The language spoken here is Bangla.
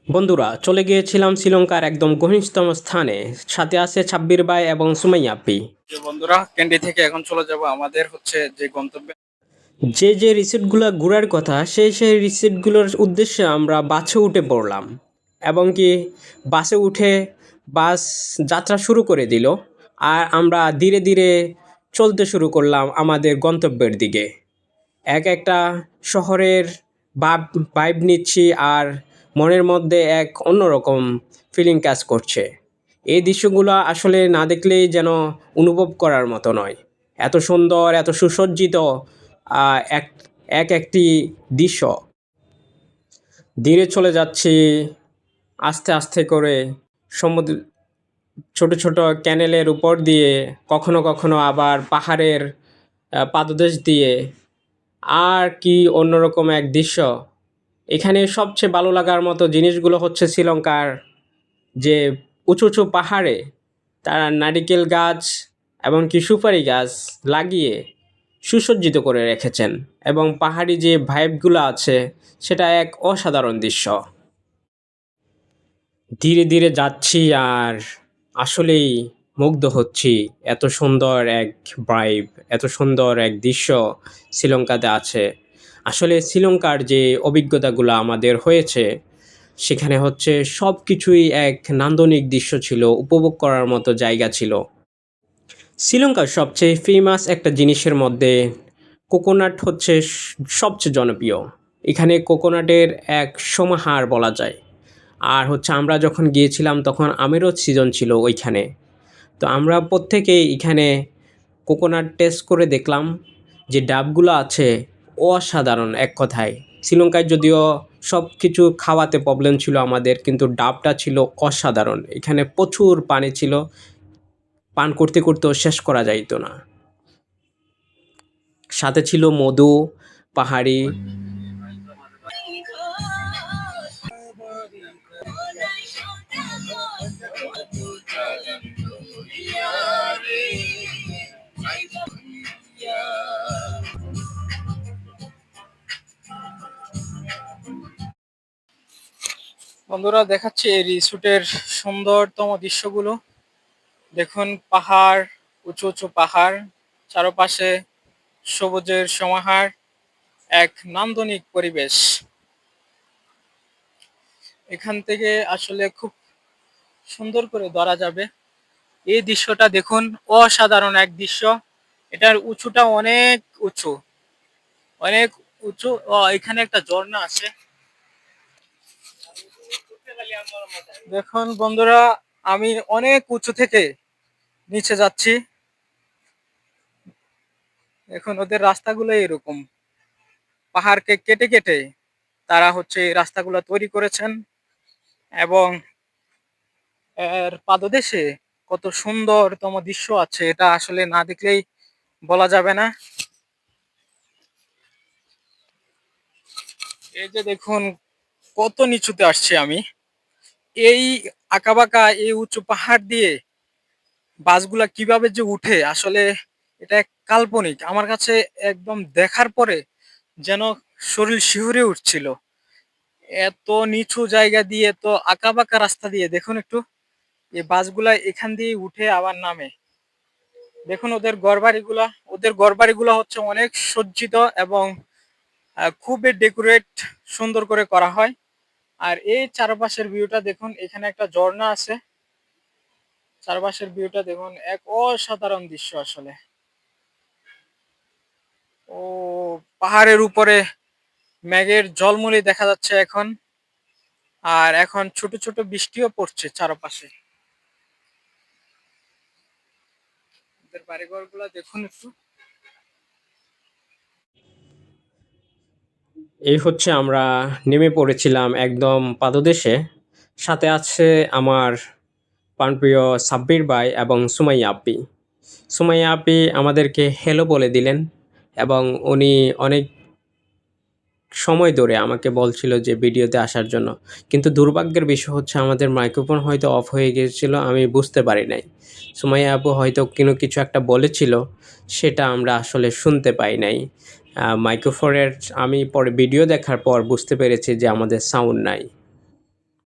বন্ধুরা, চলে গিয়েছিলাম শ্রীলঙ্কার একদম ঘনিষ্ঠতম স্থানে। সাথে আছে সাব্বির ভাই এবং সুমাইয়া আপি। যে বন্ধুরা ক্যান্ডি থেকে এখন চলে যাব আমাদের হচ্ছে যে গন্তব্যে। যে রিসিপ্টগুলো ঘোরার কথা, সেই রিসিপ্টগুলোর উদ্দেশ্যে আমরা বাসে উঠে পড়লাম এবং কি বাসে উঠে বাস যাত্রা শুরু করে দিল। আর আমরা ধীরে ধীরে চলতে শুরু করলাম আমাদের গন্তব্যের দিকে। এক একটা শহরের ভাইব নিচ্ছি আর মনের মধ্যে এক অন্যরকম ফিলিং কাজ করছে। এই দৃশ্যগুলো আসলে না দেখলেই যেন অনুভব করার মতো নয়। এত সুন্দর, এত সুসজ্জিত এক একটি দৃশ্য। ধীরে চলে যাচ্ছি আস্তে আস্তে করে সমুদ্র, ছোট ছোট ক্যানেলের উপর দিয়ে, কখনো কখনো আবার পাহাড়ের পাদদেশ দিয়ে। আর কি অন্যরকম এক দৃশ্য। এখানে সবচেয়ে ভালো লাগার মতো জিনিসগুলো হচ্ছে শ্রীলঙ্কার যে উঁচু উঁচু পাহাড়ে তারা নারিকেল গাছ এবং কি সুপারি গাছ লাগিয়ে সুসজ্জিত করে রেখেছেন, এবং পাহাড়ি যে ভাইবগুলো আছে সেটা এক অসাধারণ দৃশ্য। ধীরে ধীরে যাচ্ছি আর আসলেই মুগ্ধ হচ্ছি। এত সুন্দর এক ভাইব, এত সুন্দর এক দৃশ্য শ্রীলঙ্কাতে আছে। আসলে শ্রীলঙ্কার যে অভিজ্ঞতাগুলো আমাদের হয়েছে, সেখানে হচ্ছে সব কিছুই এক নান্দনিক দৃশ্য ছিল, উপভোগ করার মতো জায়গা ছিল। শ্রীলঙ্কার সবচেয়ে ফেমাস একটা জিনিসের মধ্যে কোকোনাট হচ্ছে সবচেয়ে জনপ্রিয়। এখানে কোকোনাটের এক সমাহার বলা যায়। আর হচ্ছে আমরা যখন গিয়েছিলাম তখন আমেরও সিজন ছিল ওইখানে। তো আমরা প্রত্যেকেই এখানে কোকোনাট টেস্ট করে দেখলাম। যে ডাবগুলো আছে অসাধারণ এক কথায়। শ্রীলঙ্কায় যদিও সব কিছু খাওয়াতে প্রবলেম ছিল আমাদের, কিন্তু ডাবটা ছিল অসাধারণ। এখানে প্রচুর পানি ছিল, পান করতে করতেও শেষ করা যাইতো না। সাথে ছিল মধু, পাহাড়ি। বন্ধুরা দেখাচ্ছি এই রিসোর্টের সুন্দরতম দৃশ্যগুলো। দেখুন পাহাড়, উঁচু উঁচু পাহাড়, চারপাশে সবুজের সমাহার, এক নান্দনিক পরিবেশ। এখান থেকে আসলে খুব সুন্দর করে ধরা যাবে। এই দৃশ্যটা দেখুন, অসাধারণ এক দৃশ্য। এটার উঁচুটা অনেক উঁচু, অনেক উঁচু। এখানে একটা ঝর্ণা আছে। দেখুন বন্ধুরা, আমি অনেক উঁচু থেকে নিচে যাচ্ছি। এখন ওদের রাস্তাগুলো এরকম পাহাড়কে কেটে কেটে তারা হচ্ছে এই রাস্তাগুলো তৈরি করেছেন, এবং এর পাদদেশে কত সুন্দরতম দৃশ্য আছে, এটা আসলে না দেখলেই বলা যাবে না। এই যে দেখুন কত নিচুতে আসছে আমি। এই আঁকাবাঁকা এই উঁচু পাহাড় দিয়ে বাসগুলা কিভাবে যে উঠে, আসলে এটা এক কাল্পনিক। আমার কাছে একদম দেখার পরে যেন শরীর শিহরে উঠছিল। এত নিচু জায়গা দিয়ে, তো আঁকাবাঁকা রাস্তা দিয়ে দেখুন একটু, এই বাসগুলা এখান দিয়ে উঠে আবার নামে। দেখুন ওদের ঘরবাড়িগুলা হচ্ছে অনেক সজ্জিত এবং খুবই ডেকোরেট সুন্দর করে করা হয়। আর এই চারপাশের ভিউটা দেখুন, এখানে একটা ঝর্ণা আছে। চারপাশের ভিউটা দেখুন, এক অসাধারণ দৃশ্য আসলে। ও, পাহাড়ের উপরে মেঘের ঝলমলি দেখা যাচ্ছে এখন। আর এখন ছোট ছোট বৃষ্টিও পড়ছে চারপাশে। ওদের বাড়িঘর গুলা দেখুন একটু। এই হচ্ছে আমরা নেমে পড়েছিলাম একদম পাদদেশে। সাথে আছে আমার প্রাণপ্রিয় সাব্বির ভাই এবং সুমাইয়া আপি। সুমাইয়া আপি আমাদেরকে হ্যালো বলে দিলেন, এবং উনি অনেক সময় ধরে আমাকে বলছিল যে ভিডিওতে আসার জন্য। কিন্তু দুর্ভাগ্যের বিষয় হচ্ছে আমাদের মাইক্রোফোন হয়তো অফ হয়ে গিয়েছিল, আমি বুঝতে পারি নাই। সুমাইয়া আপু হয়তো কিছু একটা বলেছিল, সেটা আমরা আসলে শুনতে পাই নাই। মাইক্রোফোনের আমি পরে ভিডিও দেখার পর বুঝতে পেরেছি যে আমাদের সাউন্ড নাই।